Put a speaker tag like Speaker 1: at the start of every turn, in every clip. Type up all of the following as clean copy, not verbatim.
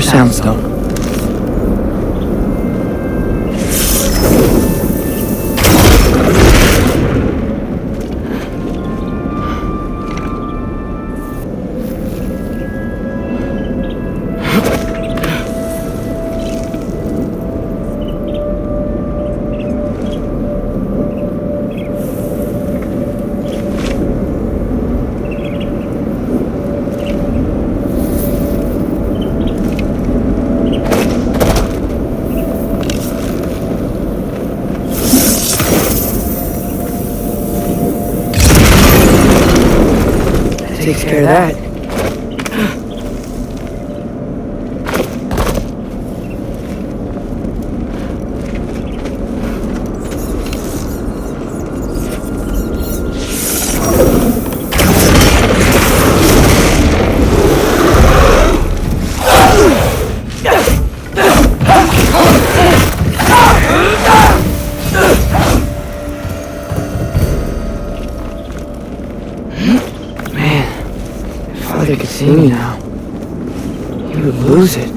Speaker 1: more soundstone. Takes care of that. They could see me now. He would lose it.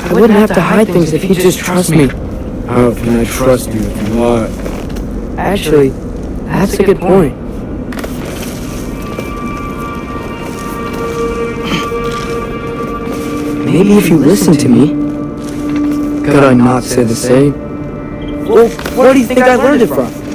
Speaker 1: I wouldn't have to hide things if he'd just trust me.
Speaker 2: How can I trust you if you lie?
Speaker 1: Actually, that's a good point. Maybe if you listen to me. Could I not say the same? Well, where do you think I learned it from?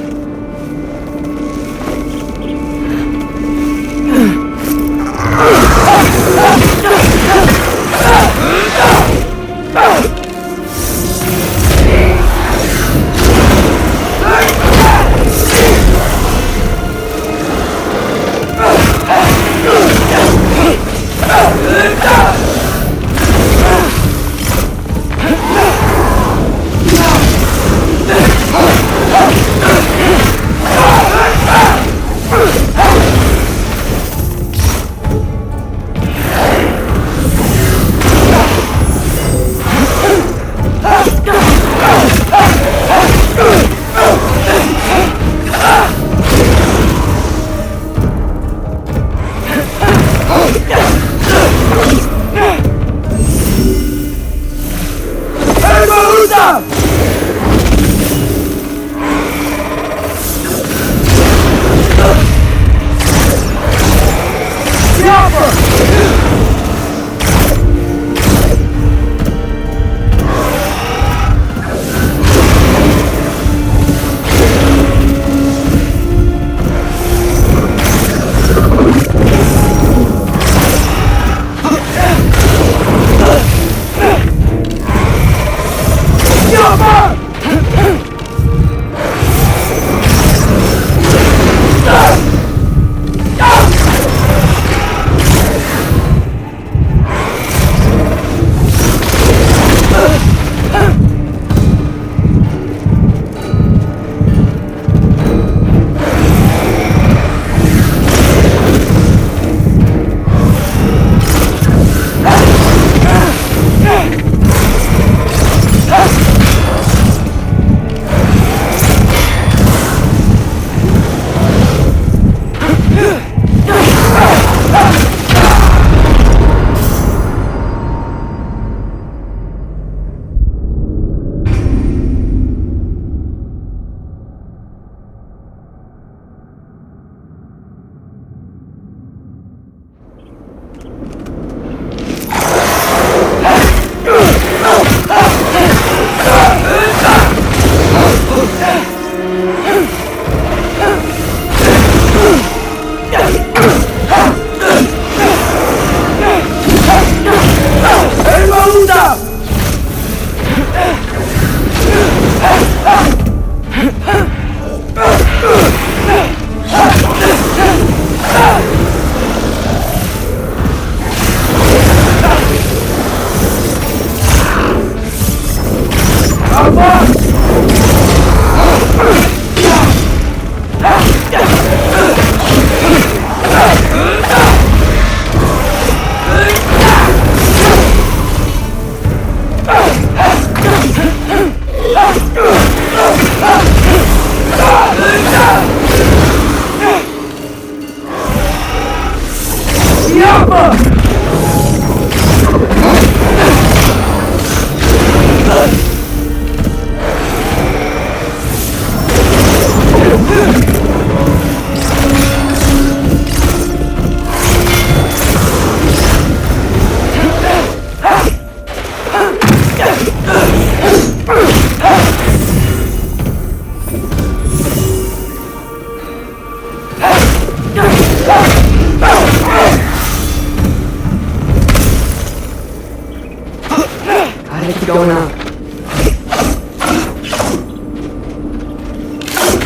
Speaker 1: gotta keep going up.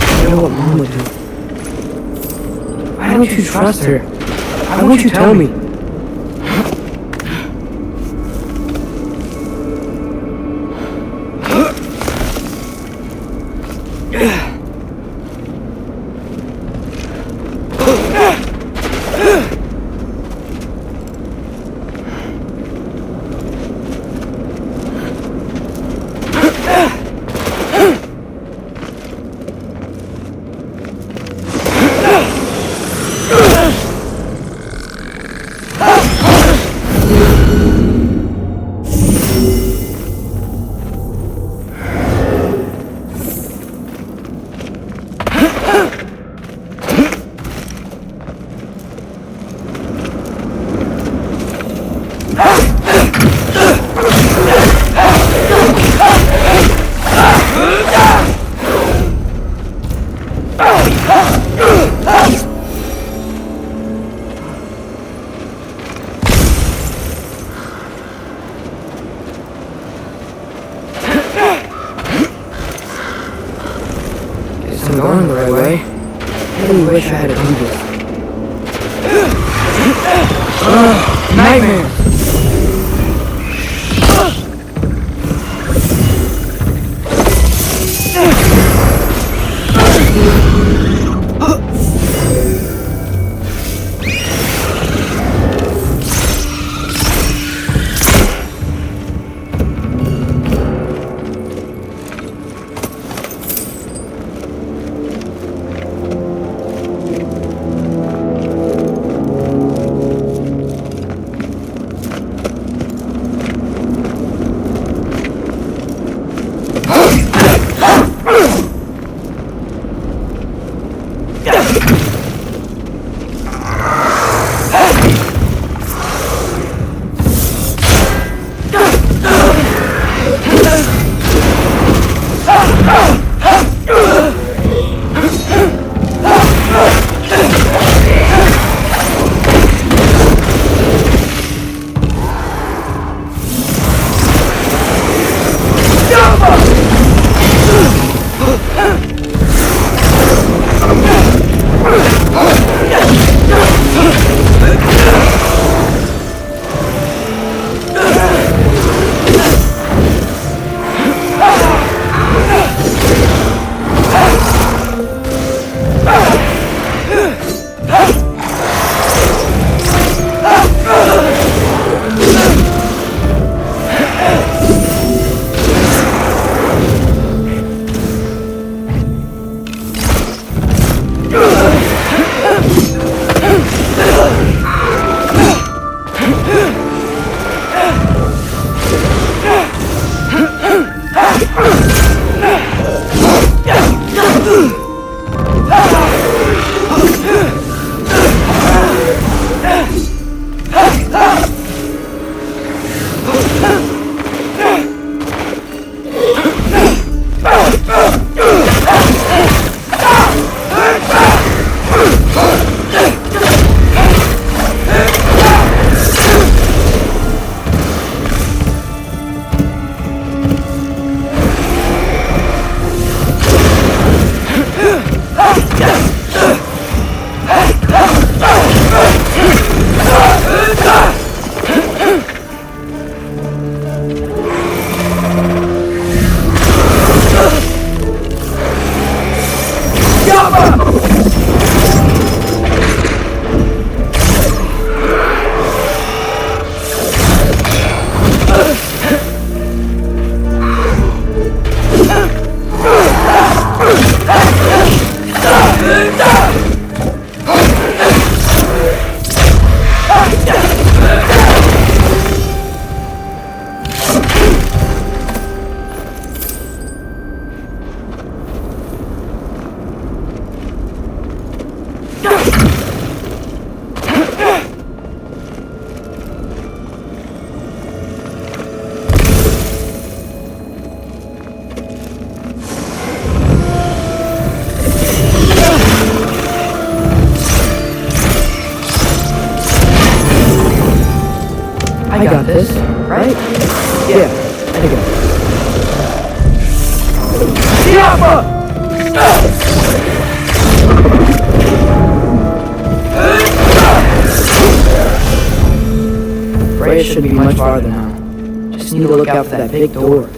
Speaker 1: I know what Mom would do. Why don't you trust her? Why won't you tell me? Guess I'm going the right way. I really wish I had a compass. Nightmares! I got this, right? Yeah. Freya should be much farther now. Just need to look out for that big door.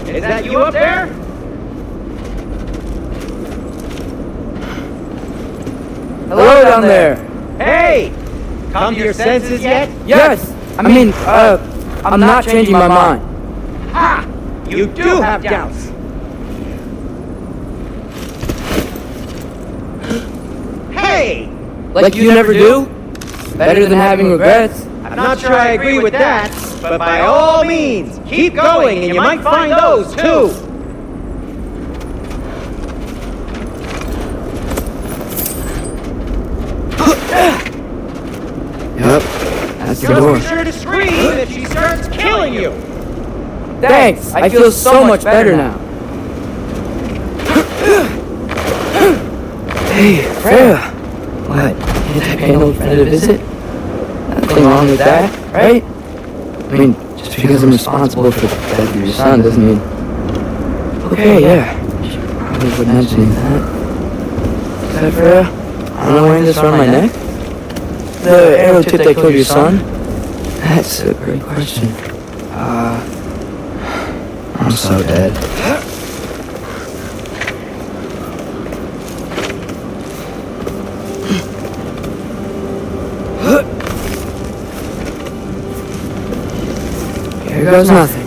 Speaker 3: Is that you up there?
Speaker 1: Hello down there.
Speaker 3: Hey! Come to your senses yet?
Speaker 1: Yes. I'm not changing my mind.
Speaker 3: Ha! You do have doubts. Hey!
Speaker 1: Like you never do? Better than having regrets.
Speaker 3: I'm not sure I agree with that, but by all means, keep going and you might find those too.
Speaker 1: Yep, that's the
Speaker 3: Just
Speaker 1: door.
Speaker 3: be sure to scream if she starts killing you.
Speaker 1: Thanks, I feel so much better now. Hey, Freya. What? Did I pay an old friend a visit? Nothing wrong with that, right? I mean, just because I'm responsible for the death of your son doesn't mean... Okay, yeah. She probably wouldn't mention that. Is that Freya? I'm wearing this around my neck? The arrow tip that killed your son? That's a great question. I'm so dead. Here goes nothing.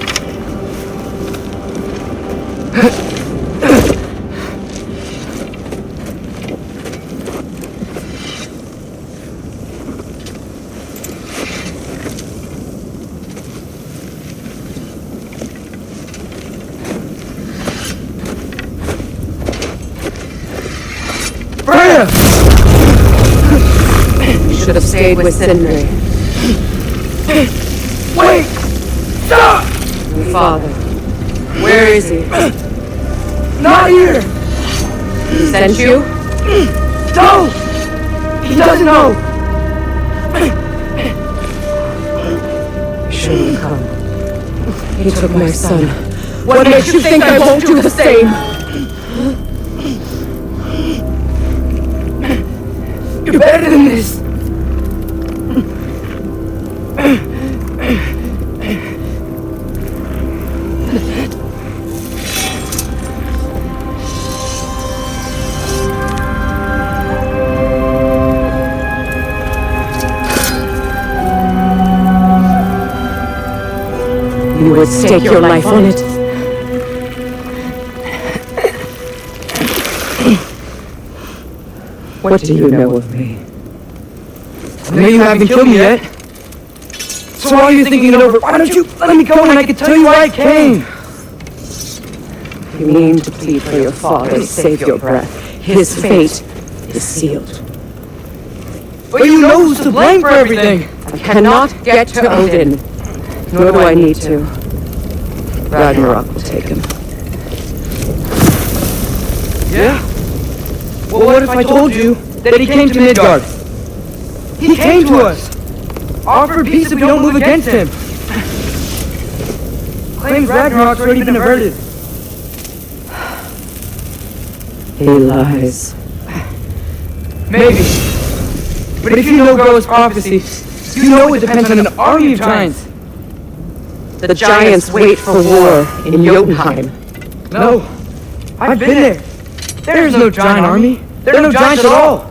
Speaker 1: Freya!
Speaker 4: You should have stayed with Sindri.
Speaker 1: Wait! Stop!
Speaker 4: Your father. Where is he?
Speaker 1: Not here!
Speaker 4: He sent you?
Speaker 1: No! He doesn't know!
Speaker 4: You shouldn't have come. He took my son. What makes you think I won't do the same?
Speaker 1: You're better than this!
Speaker 4: You would stake your life on it. What do you know of me?
Speaker 1: I know you haven't killed me yet. So while you're thinking it over, why don't you let me go and I can tell you why I came?
Speaker 4: You mean to plead for your father, save your breath. His fate is sealed.
Speaker 1: But you know who's to blame for everything!
Speaker 4: I cannot get to Odin, nor do I need to. Ragnarok will take him.
Speaker 1: Yeah? Well, what if I told you that he came to Midgard? He came to us! Offered peace if we don't move against him! Claims Ragnarok's already been averted.
Speaker 4: He lies.
Speaker 1: Maybe. But if you know Groa's prophecy, you know it depends on an army of giants.
Speaker 4: The giants wait for war in Jotunheim.
Speaker 1: No. I've been there. There's no giant army. There are no giants at all.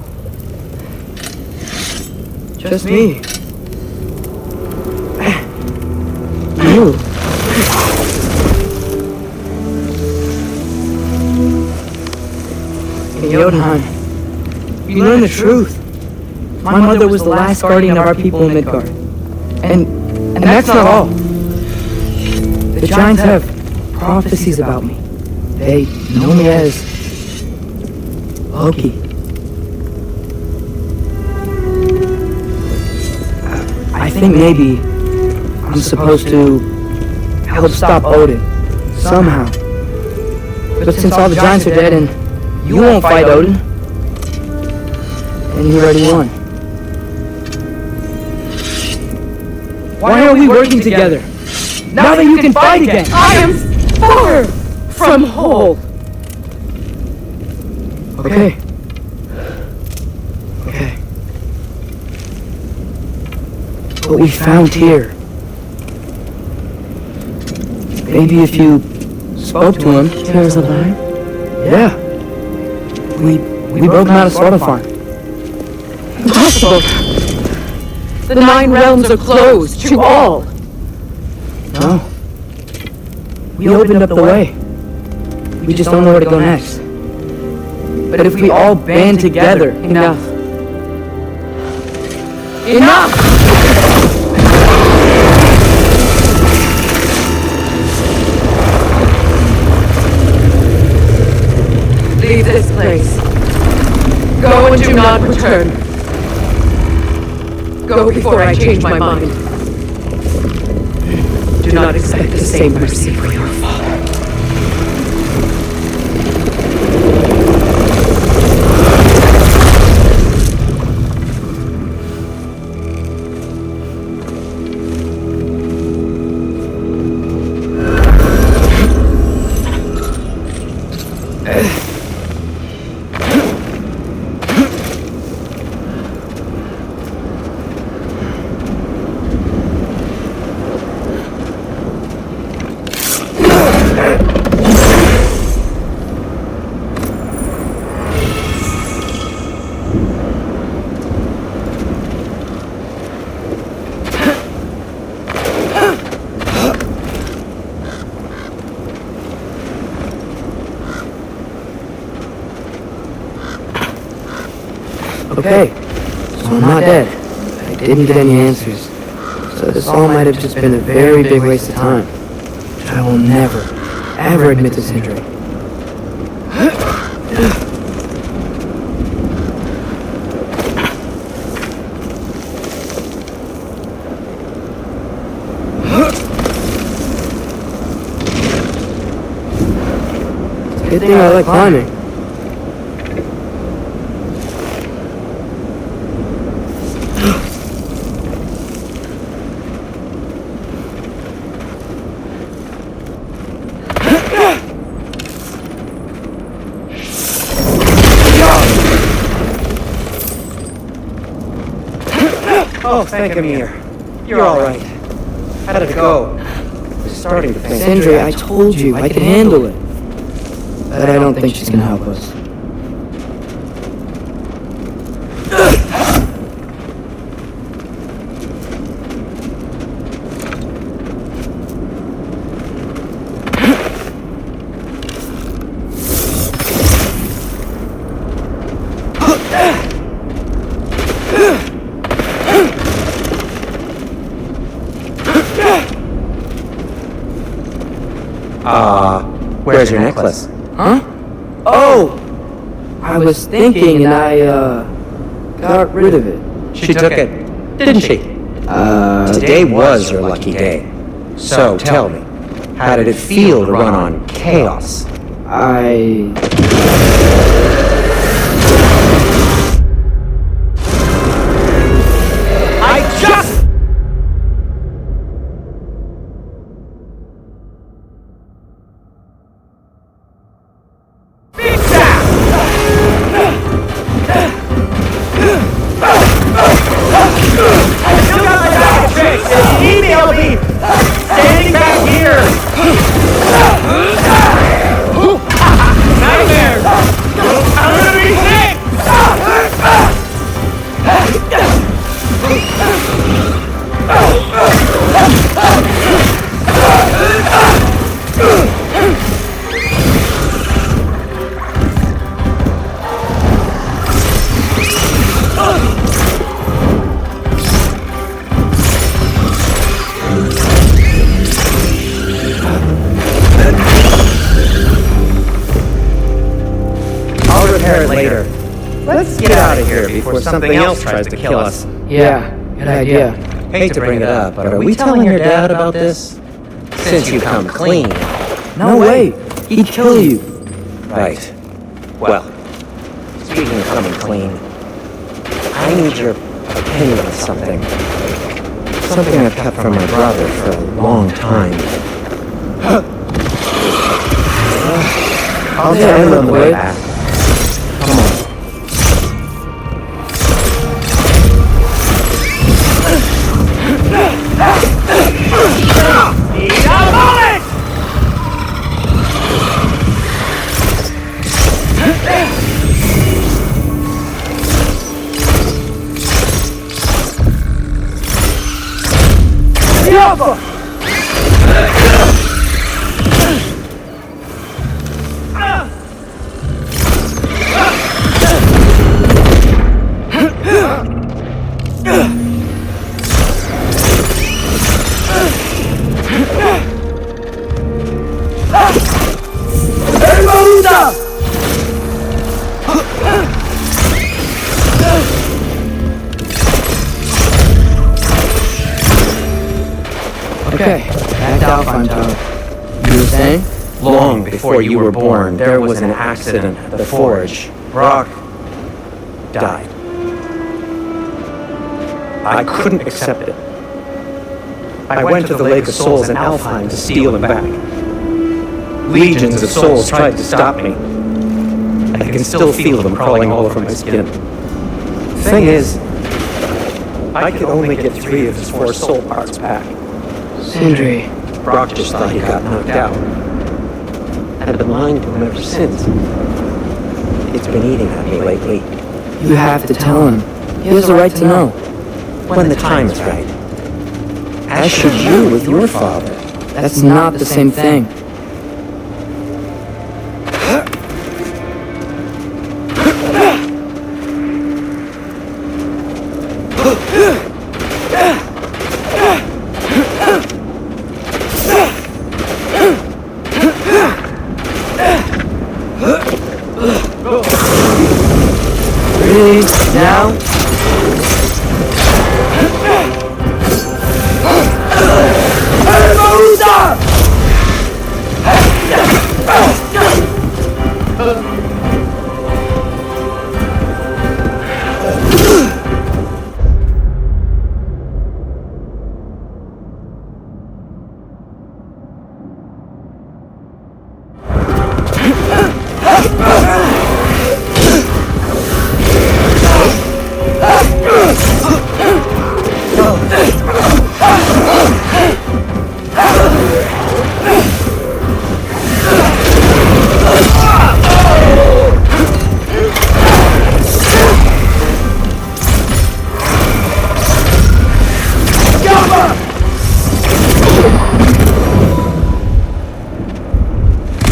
Speaker 1: Just me.
Speaker 4: You.
Speaker 1: In Jotunheim, you learn the truth. My mother was the last guardian of our people in Midgard. And that's not all. The giants have prophecies about me. They know me as Loki. I think maybe I'm supposed to help stop Odin, somehow. But since all the giants are dead and you won't fight Odin, then you already won. Why are we working together? Now that you can fight again!
Speaker 4: I am far from whole.
Speaker 1: Okay. Okay. What we found here. Maybe if you spoke to him.
Speaker 4: There's a line?
Speaker 1: Yeah. We broke him out of Svartalfheim.
Speaker 4: Impossible. The 9 realms are closed to all.
Speaker 1: No. We opened up the way. We just don't know where to go next. But if we all band together...
Speaker 4: Enough. Enough! Leave this place. Go and do not return. Go before I change my mind. Do not expect the same mercy for your father.
Speaker 1: Okay, so I'm not dead. I didn't get any answers. So this all might have just been a very big waste of time. But I will never, ever admit to Sindri. Good thing I like climbing.
Speaker 3: Oh, thank Amir. You're all right. How did it go? I was starting to think.
Speaker 1: Sindri, I told you, I can handle it. But I don't think she's gonna help us.
Speaker 3: Where's your necklace?
Speaker 1: Huh? Oh! I was thinking and I, got rid of it.
Speaker 3: She took it, didn't she? Today was your lucky day. So tell me, how did it feel to run on chaos?
Speaker 1: I
Speaker 3: just... Standing back here! Nightmare! here before something else tries to kill us.
Speaker 1: Yeah, good idea.
Speaker 3: Hate to bring it up, but are we telling your dad about this? Since you come clean.
Speaker 1: No way! He'd kill you.
Speaker 3: Right. Well, speaking of coming clean, I need your opinion on something. Something I've kept from my brother for a long time. I'll tell you on the way back. Come on.
Speaker 1: Okay, back to Alfonso. You were saying?
Speaker 3: Long before you were born, there was an accident at the forge. Brock died. I couldn't accept it. I went to the Lake of Souls in Alfheim to steal him back. Legions of souls tried to stop me. I can still feel them crawling all over my skin. Thing is, I could only get 3 of his 4 soul parts back.
Speaker 1: Sindri.
Speaker 3: Brock just thought he got knocked out. I've been lying to him ever since. It's been eating at me lately.
Speaker 1: You have to tell him. He has a right to know.
Speaker 3: When the time is right. As should you with your father.
Speaker 1: That's not the same thing. Really? Now?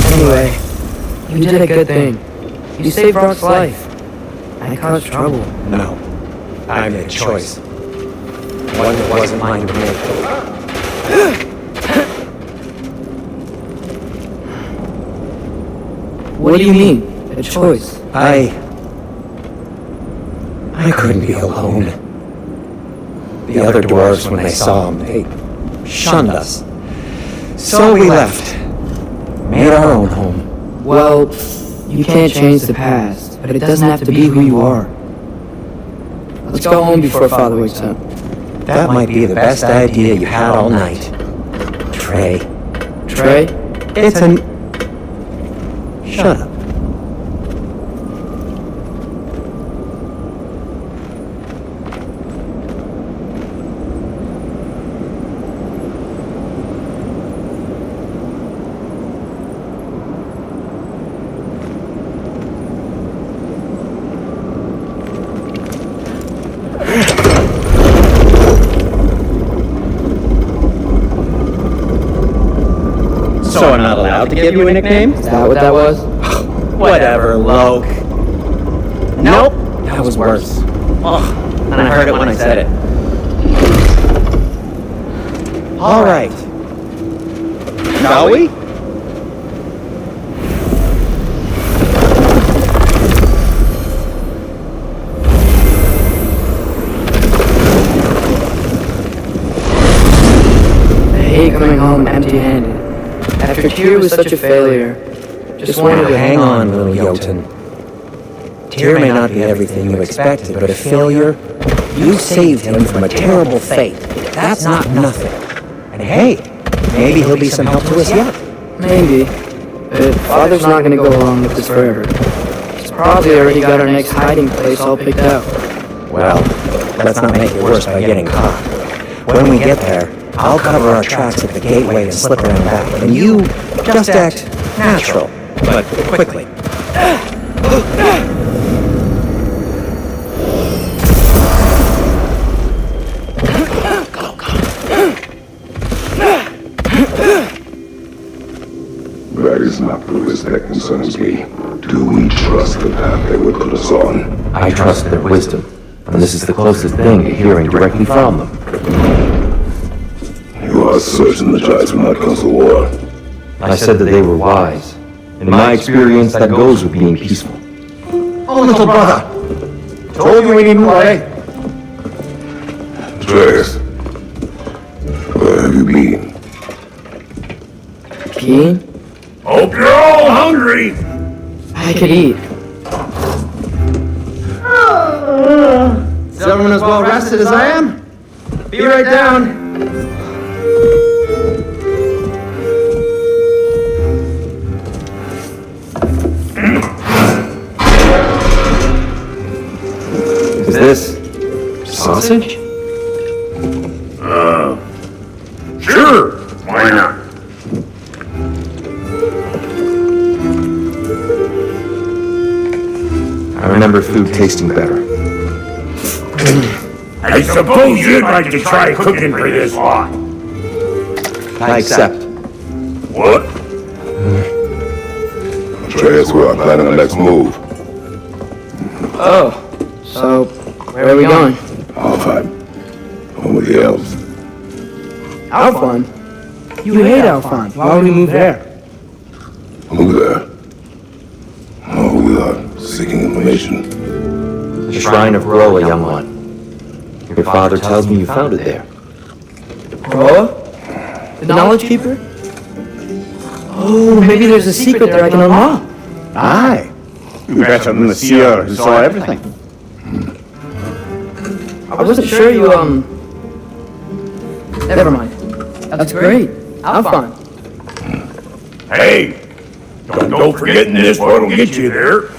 Speaker 1: Anyway, you did a good thing. You saved Brock's life. I caused trouble.
Speaker 3: No. I made a choice. One that wasn't mine to make.
Speaker 1: What do you mean? A choice?
Speaker 3: I couldn't be alone. The other dwarves, when they saw him, they shunned us. So we left. Made our own home.
Speaker 1: Well, you can't change the past, but it doesn't have to be who you are. Let's go home before Father wakes up.
Speaker 3: That might be the best idea you had all night. Trey.
Speaker 1: Trey?
Speaker 3: It's an... Shut up. So I'm not allowed to give you a nickname?
Speaker 1: Is that what that was?
Speaker 3: Whatever, Loke. Nope, that was worse. Oh, and I heard it when I said it. All right. Shall we?
Speaker 1: home empty-handed. After Tyr was such a failure, just wanted to
Speaker 3: Hang on, little Jotun. Tyr may not be everything you expected, but a failure? You saved him from a terrible fate. That's not nothing. And hey, maybe he'll be some help to us yet.
Speaker 1: Maybe. But Father's not gonna go along with this forever. He's probably already got our next hiding place all picked out.
Speaker 3: Well, let's not make it worse by getting caught. When we get there, I'll cover our tracks at the gateway and slip around back, and you just act natural, but quickly.
Speaker 5: That is not the risk that concerns me. Do we trust the path they would put us on?
Speaker 6: I trust their wisdom, and this is the closest thing to hearing directly from them.
Speaker 5: You are certain the giants will not cause a war?
Speaker 6: I said that they were wise. In my experience, that goes with being peaceful.
Speaker 2: Oh, little brother! Told you we need more, eh?
Speaker 5: Atreus, where have you been?
Speaker 1: Peeing?
Speaker 2: Hope you're all hungry!
Speaker 1: I could eat.
Speaker 2: Is everyone as well rested as I am? Be right down.
Speaker 6: Is this sausage?
Speaker 2: Sure, why not?
Speaker 6: I remember food tasting better.
Speaker 2: I suppose you'd like to try cooking for this lot.
Speaker 6: I accept.
Speaker 2: What?
Speaker 5: Atreus, we are planning our next move.
Speaker 1: Oh, so where are we going?
Speaker 5: Alfheim. Home with the elves.
Speaker 1: Alfheim? You hate Alfheim. Why would we move there?
Speaker 5: Who there? Oh, we are seeking information.
Speaker 6: The Shrine of Roa, young one. Your father tells me you found it there.
Speaker 1: Roa? The Knowledge Keeper? Oh, maybe there's a secret there I can unlock.
Speaker 2: Aye. You better than the seer who saw everything.
Speaker 1: I wasn't sure you, Never mind. That's great. Alfheim.
Speaker 2: Hey! Don't go forgetting this or it'll get you there.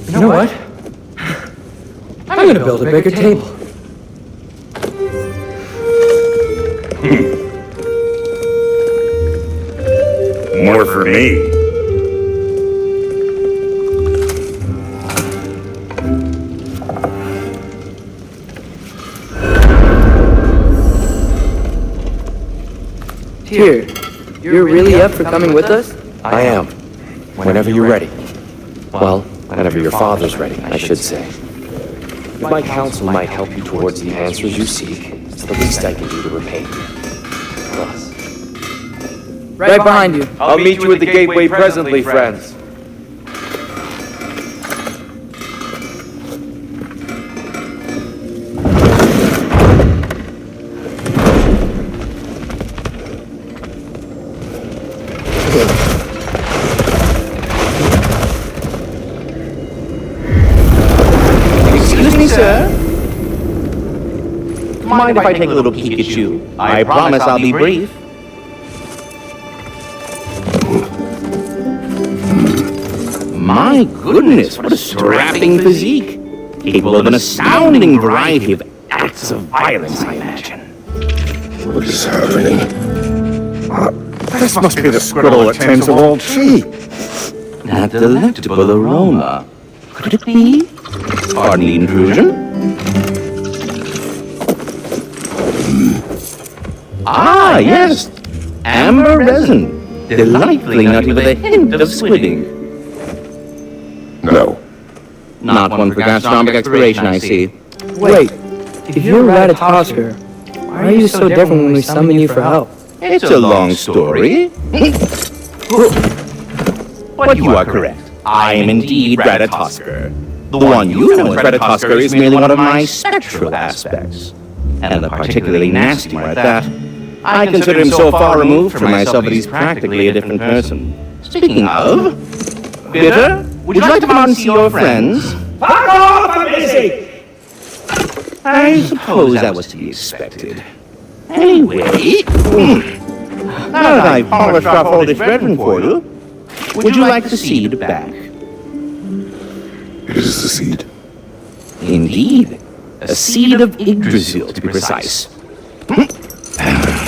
Speaker 3: You know what? I'm gonna build a bigger table.
Speaker 2: More for me.
Speaker 1: Tyr, you're really up for coming with us?
Speaker 6: I am. Whenever you're ready. Well, whenever your father's ready, I should say. My counsel might help you towards the answers you seek. It's the least I can do to repay you. Plus,
Speaker 1: Right behind you.
Speaker 6: I'll meet you at the gateway presently, friends.
Speaker 7: Excuse me, sir. Mind if I take a little peek at you? I promise I'll be brief. My goodness, what a strapping physique. Capable of an astounding variety of acts of violence, I imagine.
Speaker 5: What is happening?
Speaker 2: This must be the scribble that tends to old tree.
Speaker 7: That delectable aroma. Could it be? Pardon the intrusion. Ah, yes. Amber resin. Delightfully nutty with a hint of squidding.
Speaker 5: No.
Speaker 7: Not one for gastronomic exploration, I see.
Speaker 1: Wait, if you're Ratatosker, why are you so different when we summon you for help?
Speaker 7: It's a long story. But you are correct. I am indeed Ratatosker. The one you know as Ratatosker is merely one of my spectral aspects. and a particularly nasty one at that. I consider him so far removed from myself that he's practically a different person. Speaking of, Bitter, would you like to come out and see your friends?
Speaker 3: Fuck off! I'm busy!
Speaker 7: I suppose that was to be expected. Anyway, now that I've polished off all this brethren for you, would you like the seed back?
Speaker 5: It is the seed.
Speaker 7: Indeed. A seed of Yggdrasil, to be precise.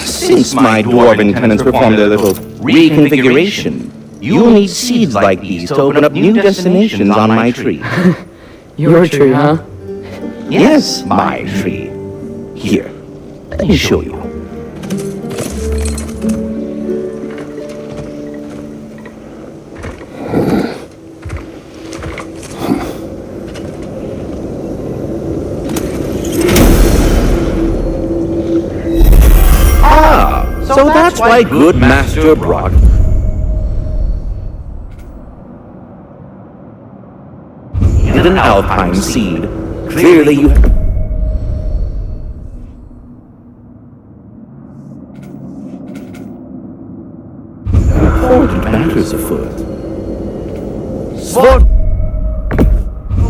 Speaker 7: Since my dwarven tenants performed their little reconfiguration, you'll need seeds like these to open up new destinations on my tree.
Speaker 1: Your tree, huh?
Speaker 7: Yes, my tree. Here, let me show you. So that's why good Master brought an alpine seed. Clearly you... Important matters afoot. Sport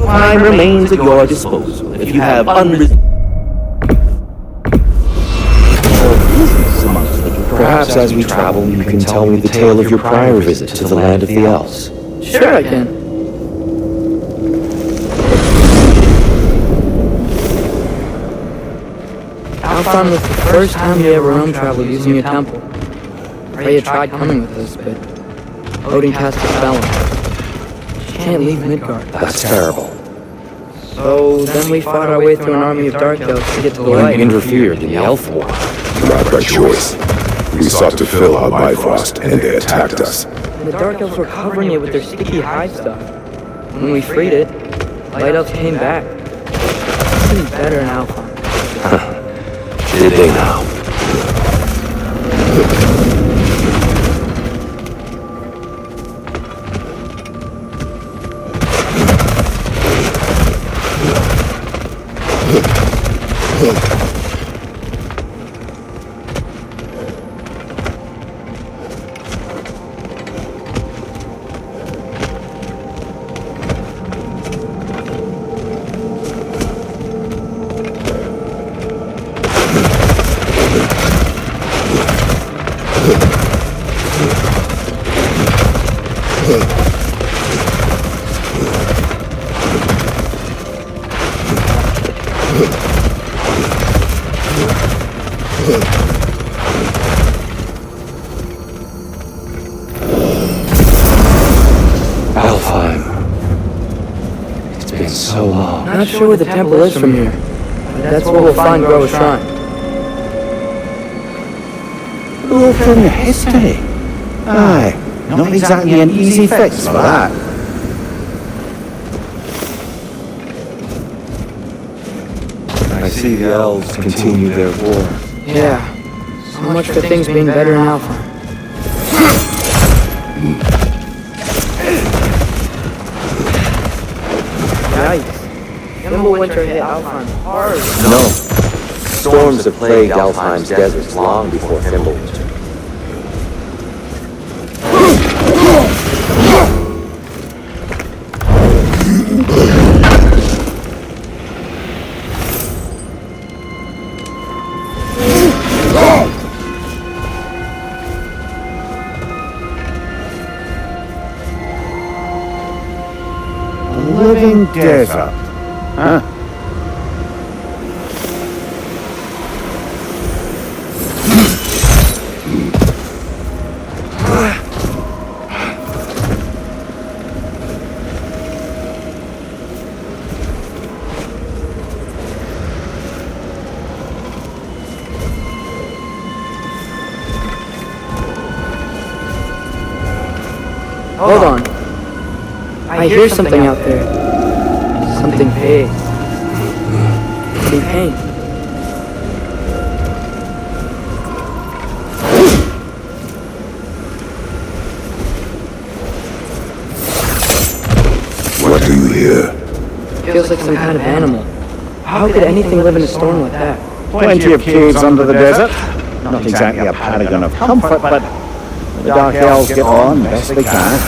Speaker 7: time remains at your disposal if you have
Speaker 6: Perhaps as we travel, you can tell me the tale of your prior visit to the land of the elves.
Speaker 1: Sure I can. Alphon was the first time we ever roam traveled using your temple. Freya tried coming with us, but Odin cast a spell on her. She can't leave Midgard.
Speaker 6: That's terrible.
Speaker 1: So then we fought our way through an army of dark elves to get to the
Speaker 6: You
Speaker 1: light.
Speaker 6: interfered in the elf war.
Speaker 5: Not by choice. We sought to fill our Bifrost, and they attacked us.
Speaker 1: And the dark elves were covering it with their sticky hide stuff. When we freed it, light elves came back. It's even better in Alphon.
Speaker 6: Did they now? So long.
Speaker 1: Not sure where the temple is from here, but that's where we'll find Grove's shrine.
Speaker 7: Oh, from your history. Aye, not exactly an easy fix for that.
Speaker 6: I see the elves continue their war.
Speaker 1: Yeah, so much for things being better in Alphon. Yikes. Winter hit Alphon hard.
Speaker 6: No. Storms have plagued Alfheim's deserts long before Fimbulwinter.
Speaker 2: Living desert. Huh?
Speaker 1: Hold on. I hear something out there. Something big. Something pink.
Speaker 5: What do you hear?
Speaker 1: Feels like some kind of animal. How could anything live in a storm like that?
Speaker 2: Plenty of caves under the desert. Not exactly a paragon of comfort, but the Dark Elves get on best they can.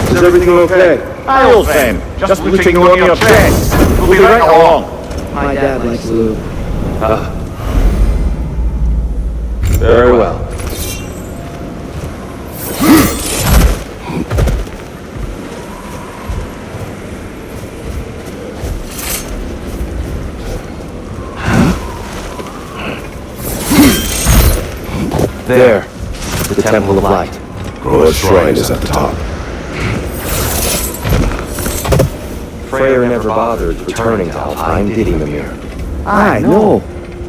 Speaker 2: Is everything okay? Aye, old friend. Just putting on your chest. We'll be right along.
Speaker 1: My dad likes lube.
Speaker 6: Very well. There, the Temple of Light.
Speaker 5: Groa's shrine is at the top.
Speaker 6: Freyr never bothered returning to Alfheim, did he, Mimir?
Speaker 2: Aye, no.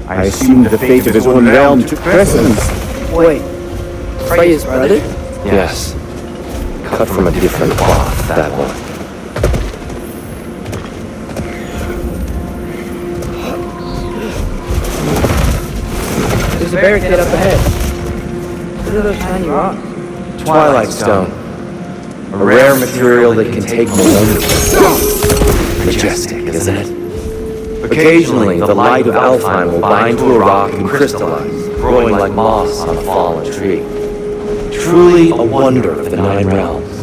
Speaker 2: I assumed the fate of his own realm took precedence.
Speaker 1: Wait, Freya's brother?
Speaker 6: Yes. Cut from a different cloth, that one.
Speaker 1: There's a barricade up ahead. What are those tiny rocks?
Speaker 6: Twilight Stone. A rare material that can take millennia. Majestic, isn't it? Occasionally, the light of Alfheim will bind to a rock and crystallize, growing like moss on a fallen tree. Truly a wonder of the Nine Realms.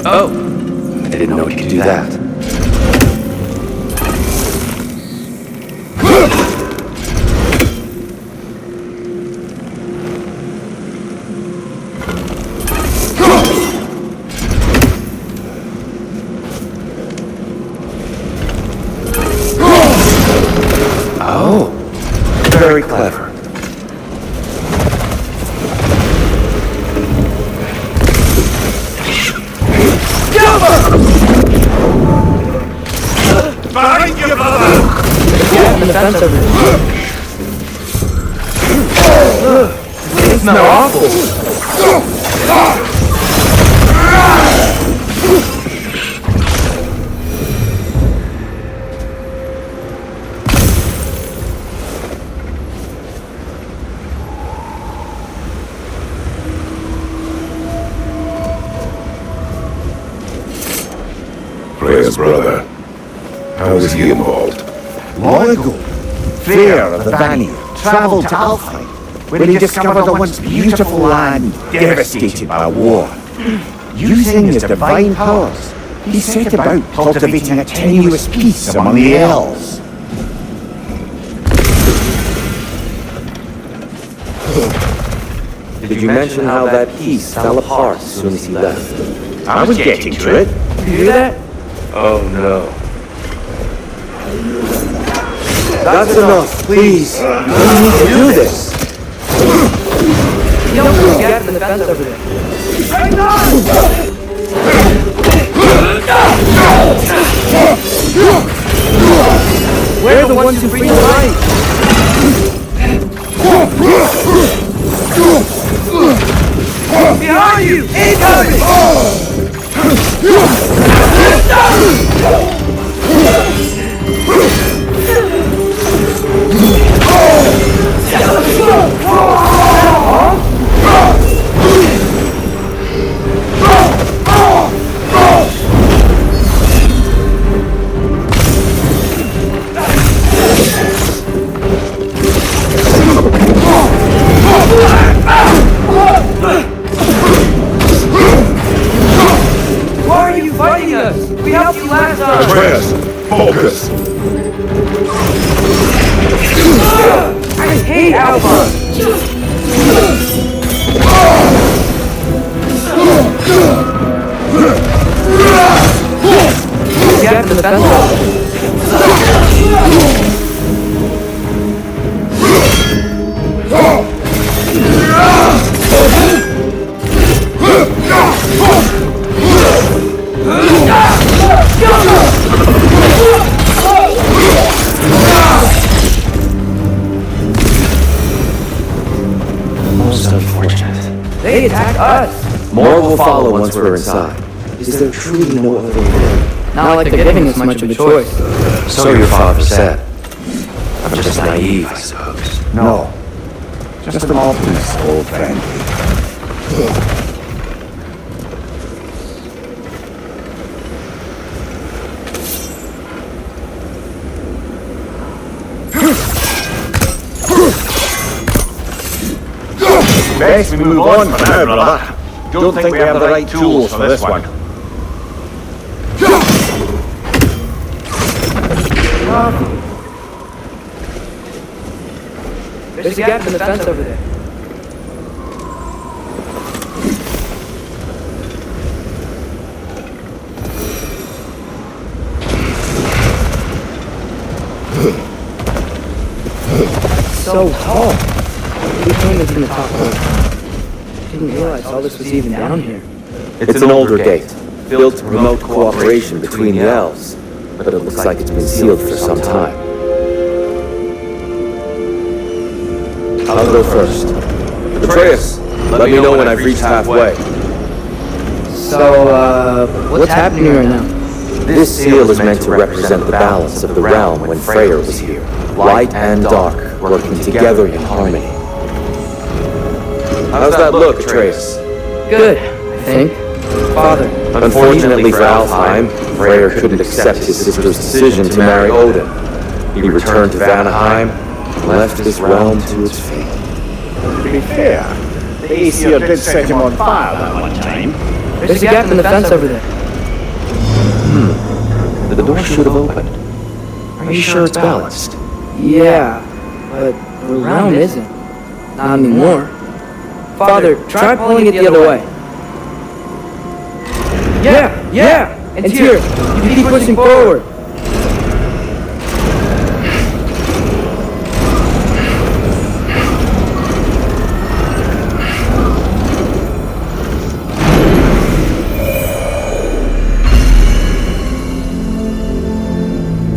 Speaker 6: Oh! I didn't know he could do that. Oh! Very clever.
Speaker 2: Behind you, brother!
Speaker 1: Yeah, the fence over there. They smell awful.
Speaker 5: Freya's brother. How was he involved?
Speaker 2: Long ago, Freyr of the Vanir travelled to Alfheim, where he discovered a once beautiful land devastated by war. Using his divine powers, he set about cultivating a tenuous peace among the elves.
Speaker 6: Did you mention how that piece fell apart as soon as he left?
Speaker 2: I was getting to it.
Speaker 1: You hear that?
Speaker 6: Oh no. That's enough, please. You don't need to do this.
Speaker 1: You don't forget the fence over there. We're the ones who bring the light. Behind you! Incoming!
Speaker 6: Most unfortunate.
Speaker 1: They attacked us.
Speaker 6: More will follow once we're inside. Is there truly no other way?
Speaker 1: Not like they're giving us much of a choice.
Speaker 6: So your father said. I'm just naive, I suppose.
Speaker 2: No. Just an obvious old friend. Best we move on for now, brother. Don't think we have the right tools for this one.
Speaker 1: There's a gap in the fence over there. So tall. We came in from the top floor. Didn't realize all this was even down here.
Speaker 6: It's an older gate, built to promote cooperation between the elves, but it looks like it's been sealed for some time. I'll go first. Atreus, let me know when I've reached halfway.
Speaker 1: So, what's happening right now?
Speaker 6: This seal is meant to represent the balance of the realm when Freyr was here. Light and dark working together in harmony. How's that look, Atreus?
Speaker 1: Good, I think. Father.
Speaker 6: Unfortunately for Alfheim, Freyr couldn't accept his sister's decision to marry Odin. He returned to Vanaheim and left this realm to its fate.
Speaker 2: To be fair, the Aesir did set him on fire that one time.
Speaker 1: There's a gap in the fence over there.
Speaker 6: The door should have opened. Are you sure it's balanced?
Speaker 1: Yeah, but the round isn't. Not anymore. Father, try pulling it the other way. Yeah! And here, you keep pushing forward.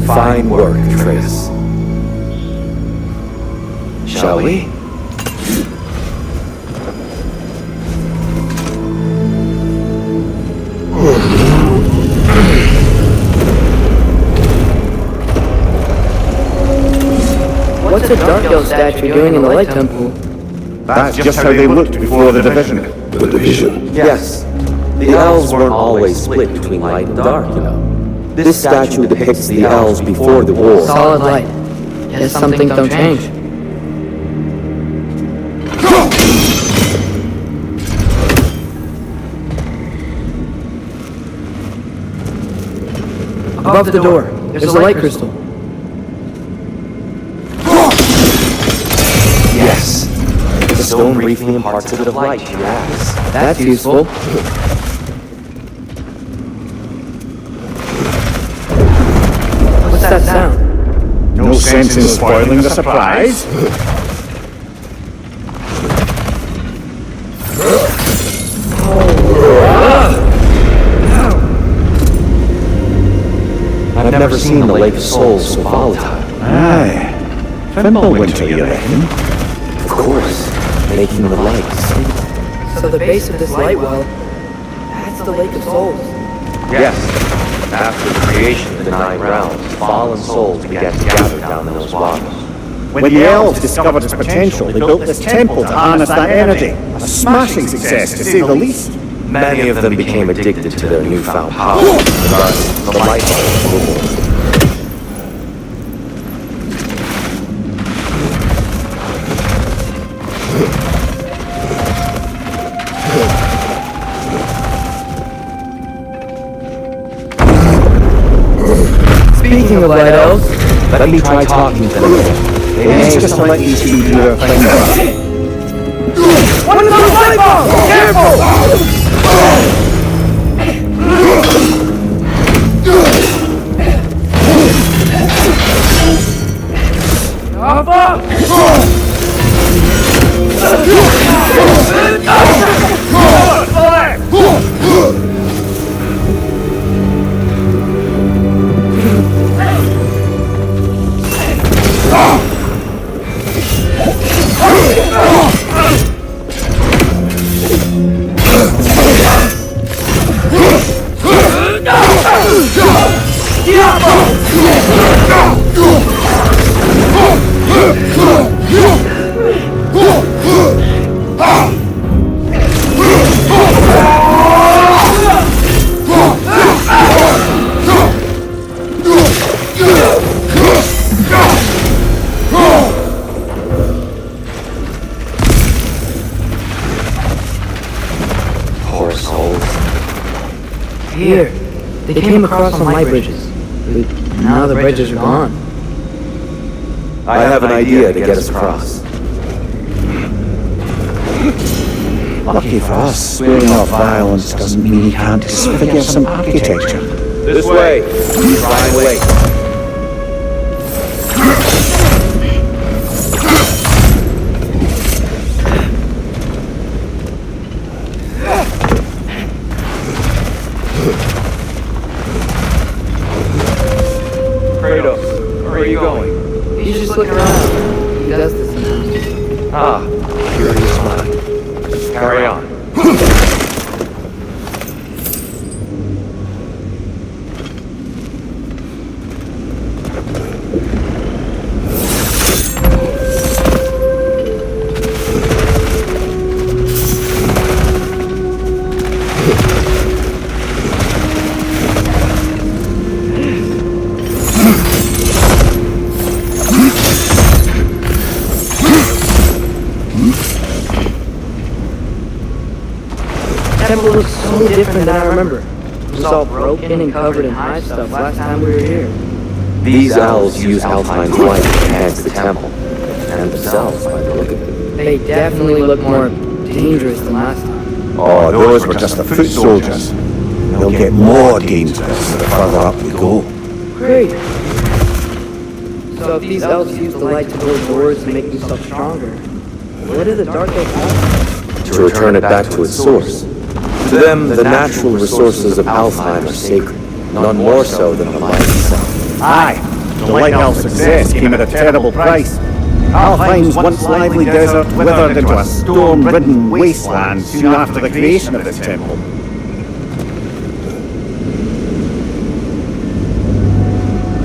Speaker 6: Fine work, Atreus. Shall we?
Speaker 1: What's a Dark Elf statue doing in the Light Temple?
Speaker 2: That's just how they looked before the division.
Speaker 5: The division.
Speaker 6: Yes. The elves weren't always split between light and dark, you know. This statue depicts the elves before the war.
Speaker 1: Solid light. Guess some things don't change. Above the door, there's a light crystal.
Speaker 6: Yes. The stone briefly imparts a bit of light to your eyes.
Speaker 1: That's useful. What's that sound?
Speaker 2: No sense in spoiling the surprise.
Speaker 6: I've never seen the Lake of Souls so volatile.
Speaker 2: Aye. Winter, you reckon?
Speaker 6: Of course, making the lights.
Speaker 1: So the base of this light well, that's the Lake of Souls.
Speaker 6: Yes. After the creation of the Nine Realms, fallen souls began to gather down in those waters.
Speaker 2: When the elves discovered its potential, they built this temple to harness that energy. A smashing success, to say the least.
Speaker 6: Many of them became addicted to their newfound power. Thus, the light was born.
Speaker 1: Speaking of light elves,
Speaker 6: Let me try talking to them. They may
Speaker 2: Just to let these two do their thing.
Speaker 1: one of those light bulbs! Careful! Here. They came across on light bridges. But now the bridges are gone.
Speaker 6: I have an idea to get us across.
Speaker 2: Lucky for us, swearing off violence doesn't mean you can't disfigure some architecture.
Speaker 6: This way. Try and wait. Kratos, where are you going?
Speaker 1: He's just looking around. He does this sometimes.
Speaker 6: Ah, curious mind. Carry on.
Speaker 1: The temple looks so different than I remember. It was all broken and covered in high stuff last time we were here.
Speaker 6: These elves use Alpine's light to enhance the temple, and themselves by the look of it.
Speaker 1: They definitely look more dangerous than last time.
Speaker 2: Oh, those were just the foot soldiers. They'll get more dangerous the further up we go.
Speaker 1: Great. So if these elves use the light to build doors and make themselves stronger, what do the Dark Elves have?
Speaker 6: To return it back to its source. To them, the natural resources of Alfheim are sacred, none more so than the light itself.
Speaker 2: Aye, the lighthouse success came at a terrible price. Alfheim's once lively desert withered into a storm-ridden wasteland soon after the creation of this temple.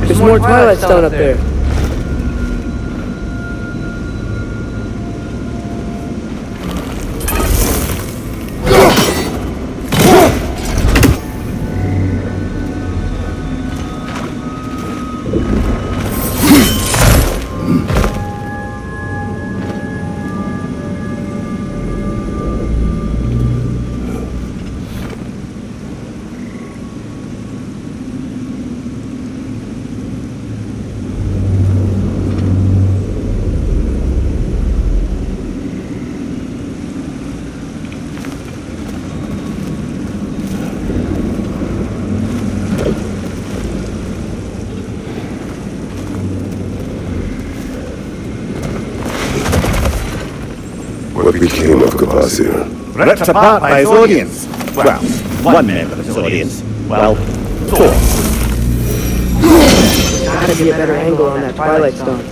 Speaker 1: There's more Twilight Stone up there.
Speaker 5: What became of Gabasir?
Speaker 2: Ripped apart by his audience. Well, one member of his audience. Well, four.
Speaker 1: Gotta be a better angle on that Twilight Stone.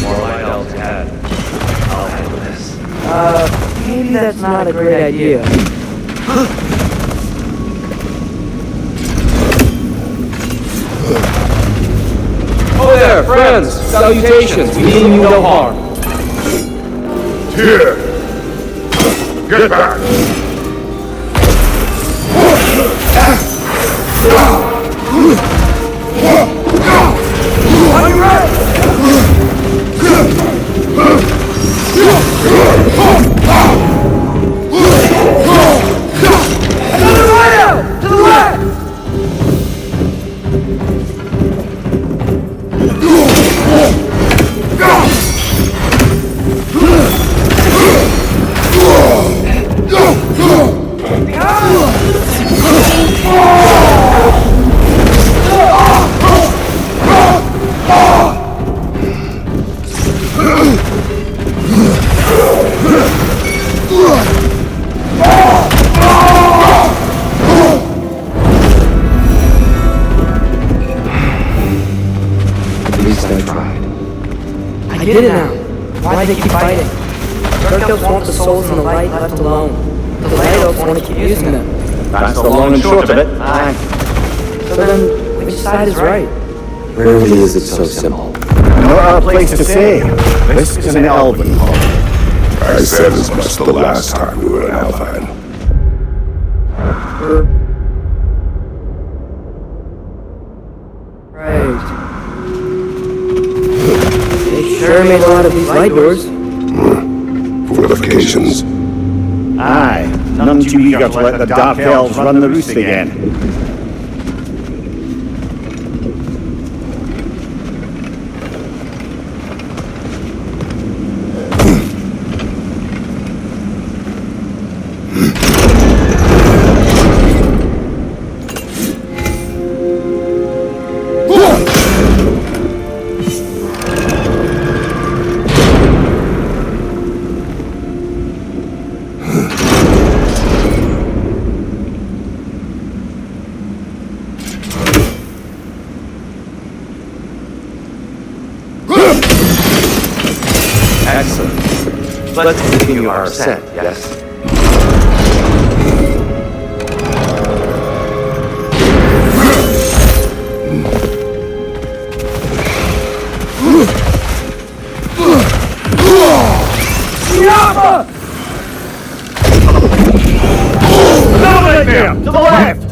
Speaker 6: More light elves ahead. I'll handle this.
Speaker 1: Maybe that's not a great idea.
Speaker 6: Oh there, friends! Salutations! We mean you no harm.
Speaker 5: Here! Get back!
Speaker 1: On your right! Another rhino! To the left!
Speaker 6: At least I tried.
Speaker 1: I get it now. Why they keep fighting? Dark Elves want the souls in the light left alone. The Light Elves want to keep using them.
Speaker 2: That's the long and short of it. Aye.
Speaker 1: So then, which side is right?
Speaker 6: Rarely is it so simple.
Speaker 2: Not our place to say. This is an elven hall.
Speaker 5: I said as much the last time we were in Alfheim.
Speaker 1: Right. They sure made a lot of these light doors.
Speaker 5: Fortifications.
Speaker 2: Aye, none too eager to let the Dark Elves run the roost again.
Speaker 6: Excellent. Let's continue our ascent, yes?
Speaker 2: Dominate them! To the left!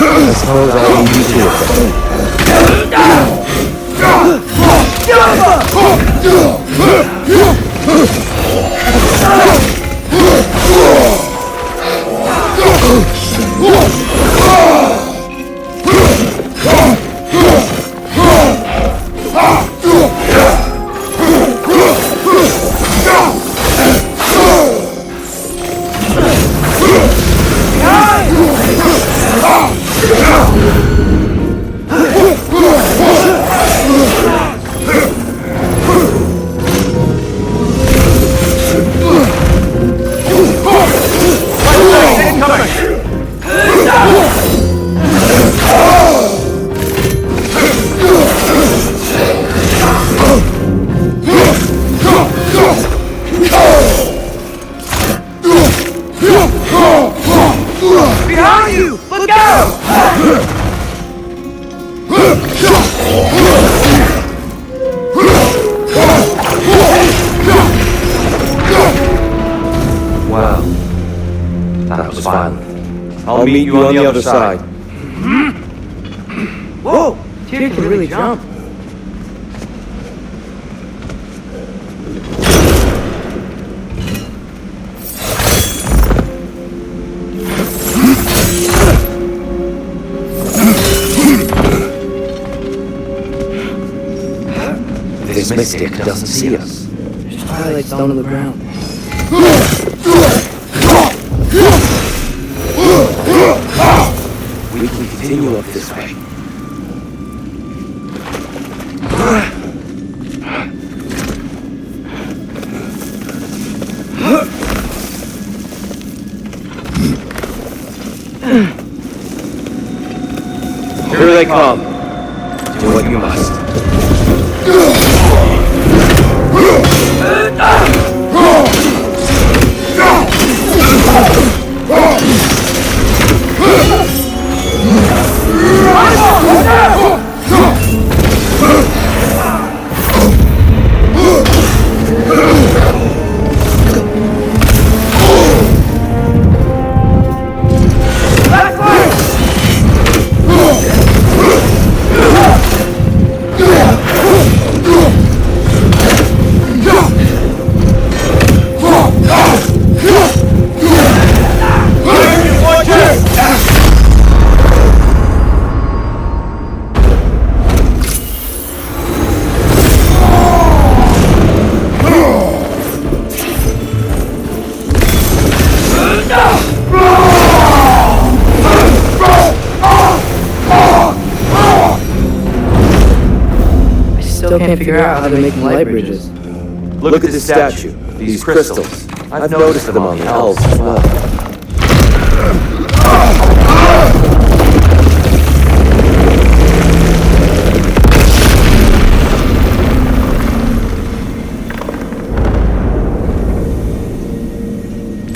Speaker 6: I suppose I'll leave you to it then.
Speaker 3: Behind you! Look out!
Speaker 6: Wow. That was violent. I'll meet you on the other side.
Speaker 1: Whoa! Tyr can really jump.
Speaker 6: This mystic doesn't see us.
Speaker 1: There's twilight stone on the ground.
Speaker 6: We can continue up this way. Here they come. Do what you must.
Speaker 1: Still can't figure out how to make light bridges.
Speaker 6: Look at this statue. These crystals. I've noticed them on the elves as well.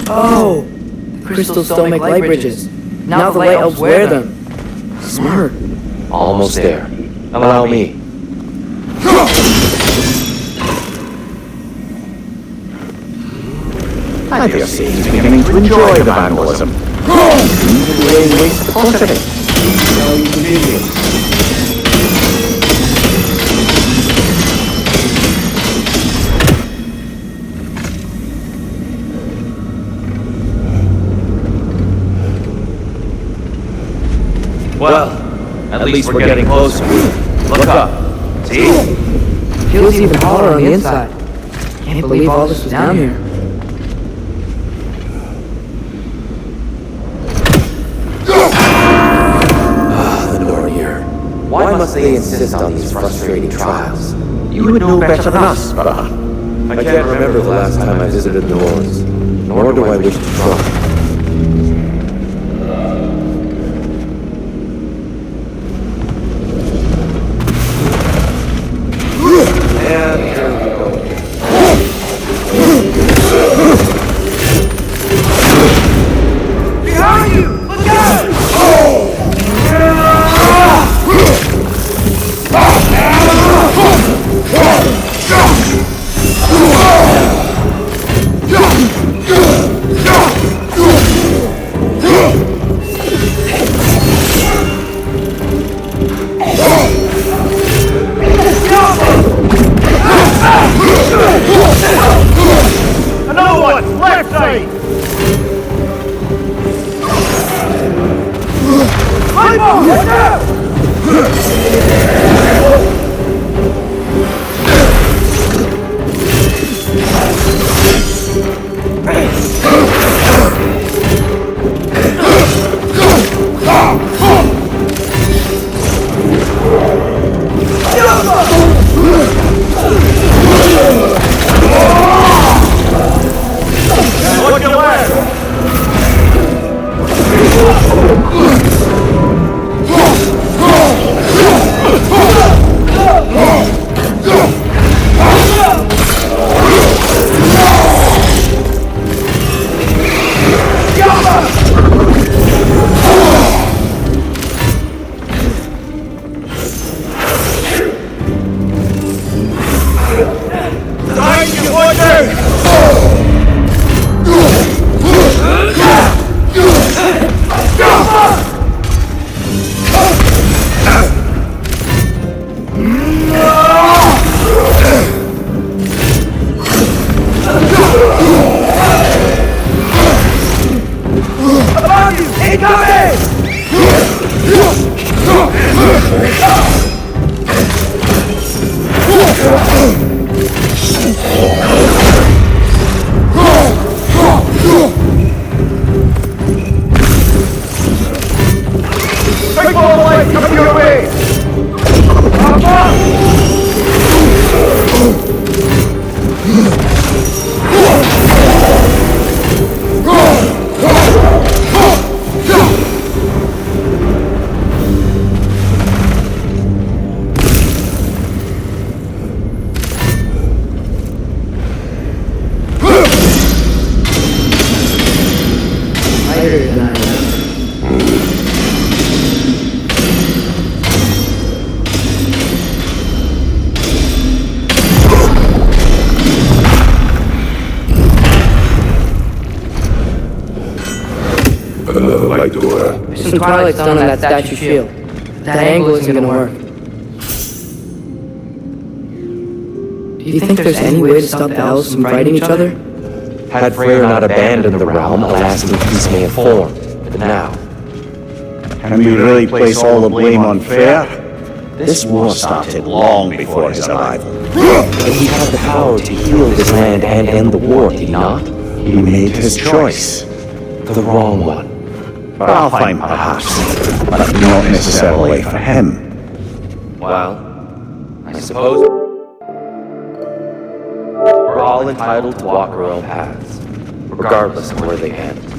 Speaker 1: Oh! The crystals don't make light bridges. Now the light elves wear them. Smart.
Speaker 6: Almost there. Allow me.
Speaker 2: I dare say he's beginning to enjoy the vandalism. Even waste the confidence. No, you can do this.
Speaker 3: Well, at least we're getting closer. Look up. See?
Speaker 1: Feels even hotter on the inside. Can't believe all this was down here.
Speaker 6: The Nornir. Why must they insist on these frustrating trials?
Speaker 2: You would know better than us, brother.
Speaker 6: I can't remember the last time I visited New Orleans, nor do I wish to try. And here we go.
Speaker 2: Behind you! Look out!
Speaker 3: Another one! Left side! Climb on! Watch out! Watch your left!
Speaker 5: Another light door.
Speaker 1: There's some twilight's done on that statue shield. That angle isn't gonna work. Do you think there's any way to stop the elves from fighting each other?
Speaker 6: Had Freyr not abandoned the realm, a lasting peace may have formed. But now,
Speaker 2: Can we really place all the blame on Freyr? This war started long before his arrival.
Speaker 6: but he had the power to heal this land and end the war, did he not?
Speaker 2: He made his choice.
Speaker 6: The wrong one.
Speaker 2: For Alfheim, perhaps, but not necessarily for him.
Speaker 6: Well, I suppose we're all entitled to walk our own paths, regardless of where they end.